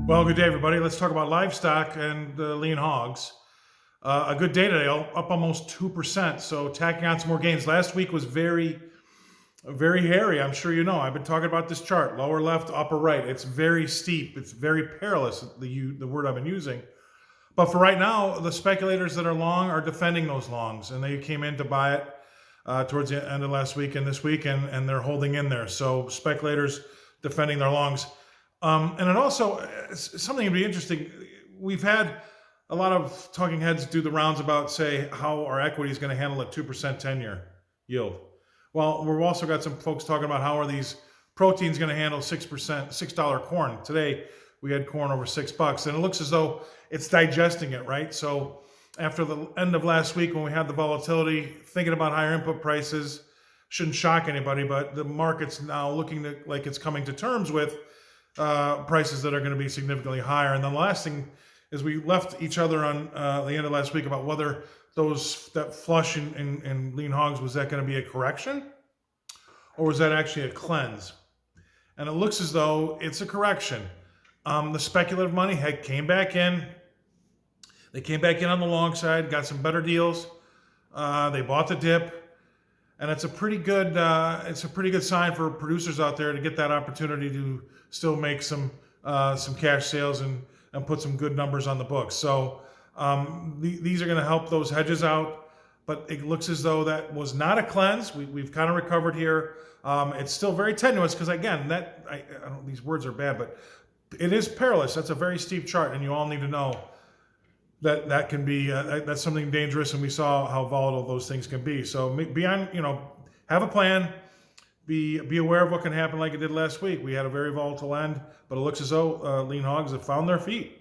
Well, good day, everybody. Let's talk about livestock and lean hogs. A good day today, up almost 2%, so tacking on some more gains. Last week was very hairy. I'm sure you know. I've been talking about this chart, lower left, upper right. It's very steep. It's very perilous, the word I've been using. But for right now, the speculators that are long are defending those longs, and they came in to buy it towards the end of last week and this week, and they're holding in there. So speculators defending their longs. And it also, something to be interesting, we've had a lot of talking heads do the rounds about, say, how our equity is going to handle a 2% 10-year yield. Well, we've also got some folks talking about how are these proteins going to handle 6%, $6 corn. Today, we had corn over $6, and it looks as though it's digesting it, right? So after the end of last week when we had the volatility, thinking about higher input prices, shouldn't shock anybody, but the market's now looking like it's coming to terms with prices that are going to be significantly higher. And then the last thing is we left each other on the end of last week about whether that flush in lean hogs, was that going to be a correction or was that actually a cleanse? And it looks as though it's a correction. The speculative money came back in. They came back in on the long side, got some better deals. They bought the dip, and it's a pretty good sign for producers out there to get that opportunity to still make some cash sales and put some good numbers on the books. So these are going to help those hedges out, but it looks as though that was not a cleanse. We've kind of recovered here. It's still very tenuous because, again, I don't, these words are bad, but it is perilous. That's a very steep chart, and you all need to know that can be that's something dangerous, and we saw how volatile those things can be. So be on, have a plan. Be aware of what can happen like it did last week. We had a very volatile end, but it looks as though lean hogs have found their feet.